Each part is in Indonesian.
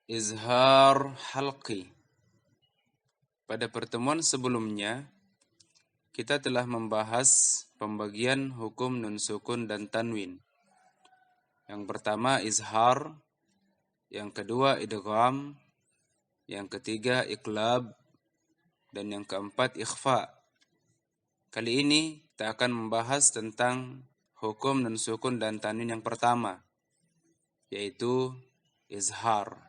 Izhar halqi. Pada pertemuan sebelumnya, kita telah membahas pembagian hukum nun sukun dan tanwin. Yang pertama izhar, yang kedua idgham, yang ketiga iqlab, dan yang keempat ikhfa. Kali ini kita akan membahas tentang hukum nun sukun dan tanwin yang pertama, yaitu izhar.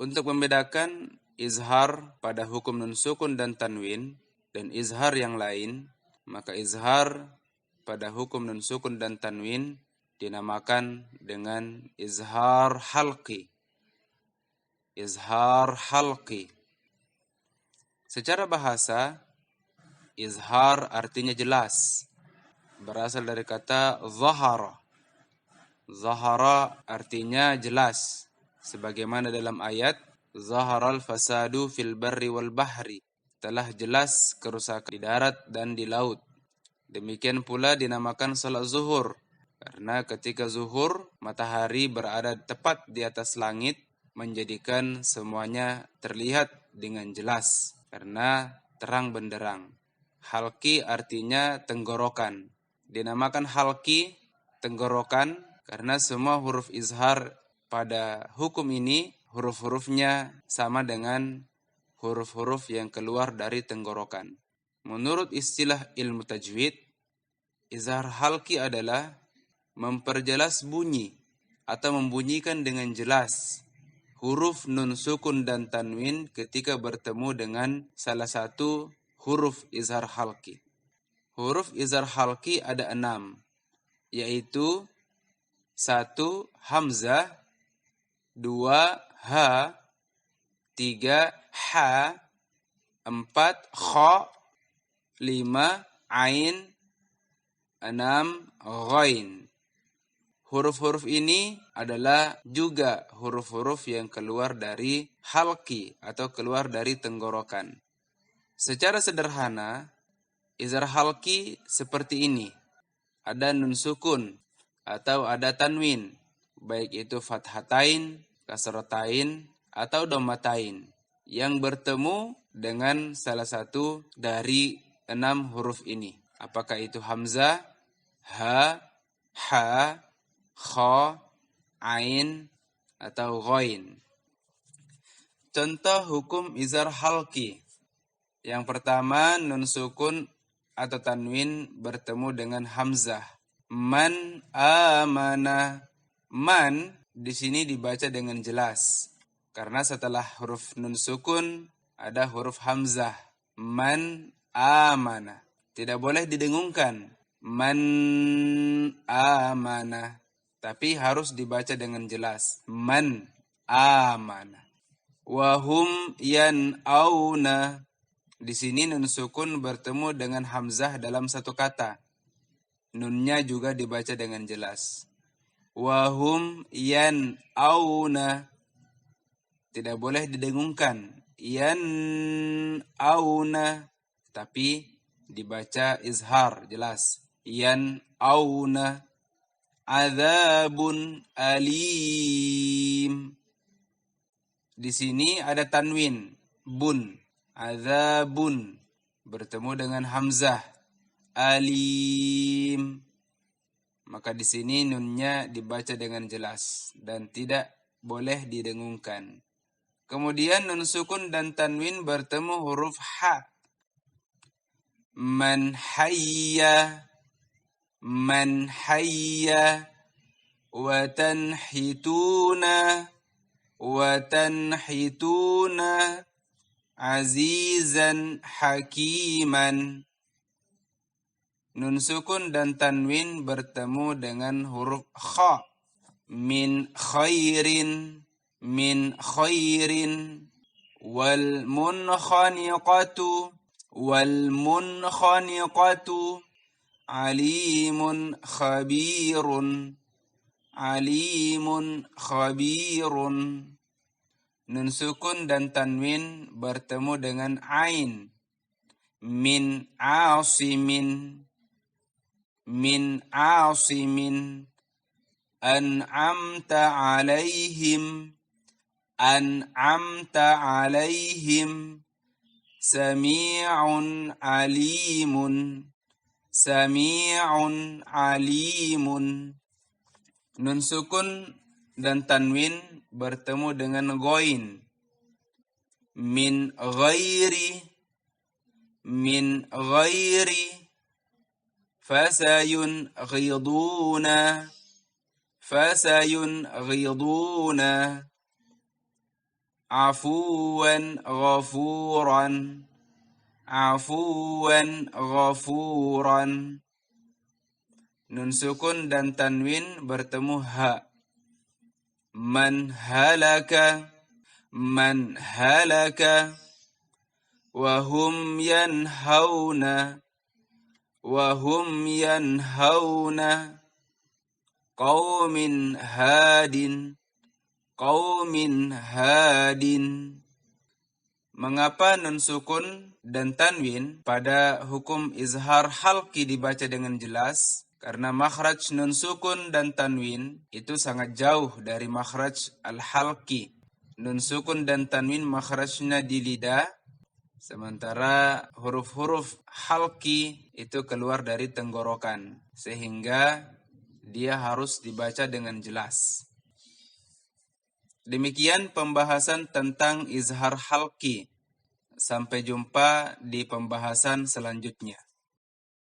Untuk membedakan izhar pada hukum nun sukun dan tanwin dan izhar yang lain, maka izhar pada hukum nun sukun dan tanwin dinamakan dengan izhar halqi. Izhar halqi. Secara bahasa, izhar artinya jelas. Berasal dari kata zahara. Zahara artinya jelas. Sebagaimana dalam ayat, zaharal fasadu fil barri wal bahri. Telah jelas kerusakan di darat dan di laut. Demikian pula dinamakan salat zuhur. Karena ketika zuhur, matahari berada tepat di atas langit, menjadikan semuanya terlihat dengan jelas. Karena terang benderang. Halki artinya tenggorokan. Dinamakan halki, tenggorokan, karena semua huruf izhar pada hukum ini, huruf-hurufnya sama dengan huruf-huruf yang keluar dari tenggorokan. Menurut istilah ilmu tajwid, izhar halki adalah memperjelas bunyi atau membunyikan dengan jelas huruf nun sukun dan tanwin ketika bertemu dengan salah satu huruf izhar halki. Huruf izhar halki ada 6, yaitu 1 hamzah, 2 ha, 3 ha, 4 kha, 5 ain, 6 ghain. Huruf-huruf ini adalah juga huruf-huruf yang keluar dari halki atau keluar dari tenggorokan. Secara sederhana, izhar halki seperti ini. Ada nun sukun atau ada tanwin, baik itu fathatain, kasratain, atau dhammatain, yang bertemu dengan salah satu dari 6 huruf ini. Apakah itu hamzah, ha, ha, kha, ain, atau ghain. Contoh hukum izhar halki. Yang pertama, nun sukun atau tanwin bertemu dengan hamzah. Man amana. Man di sini dibaca dengan jelas. Karena setelah huruf nun sukun ada huruf hamzah. Man amana. Tidak boleh didengungkan. Man amana. Tapi harus dibaca dengan jelas. Man amana. Wahum yan'auna. Di sini nun sukun bertemu dengan hamzah dalam satu kata. Nunnya juga dibaca dengan jelas. Wahum yan'auna. Tidak boleh didengungkan. Yan'auna. Tapi dibaca izhar, jelas. Yan'auna. Adzabun alim. Di sini ada tanwin, bun. Adzabun bertemu dengan hamzah, alim. Maka di sini nunnya dibaca dengan jelas dan tidak boleh didengungkan. Kemudian nun sukun dan tanwin bertemu huruf ha. Man hayya, man hayya, wa tanhituna, wa tanhituna, azizan hakiman. Nun sukun dan tanwin bertemu dengan huruf kha. Min khairin, min khairin. Wal munkhaniqatu, wal munkhaniqatu. Alimun khabirun, alimun khabirun. Nun sukun dan tanwin bertemu dengan ain. Min asimin, min asimin. An'amta alaihim, an'amta alaihim. Sami'un alimun. Sami'un alimun. Nun sukun dan tanwin bertemu dengan ghain. Min ghairi. Min ghairi. Fasayunghiduna. Fasayunghiduna. Afuwan ghafuran. Afuwan ghafuran. Nun sukun dan tanwin bertemu ha. Man halaka. Man halaka. Wahum yanhauna. Wahum yanhauna. Qaumin hadin. Qaumin hadin. Mengapa nun sukun dan tanwin pada hukum izhar halqi dibaca dengan jelas? Karena makhraj nun sukun dan tanwin itu sangat jauh dari makhraj al-halqi. Nun sukun dan tanwin makhrajnya di lidah, sementara huruf-huruf halqi itu keluar dari tenggorokan, sehingga dia harus dibaca dengan jelas. Demikian pembahasan tentang izhar halqi. Sampai jumpa di pembahasan selanjutnya.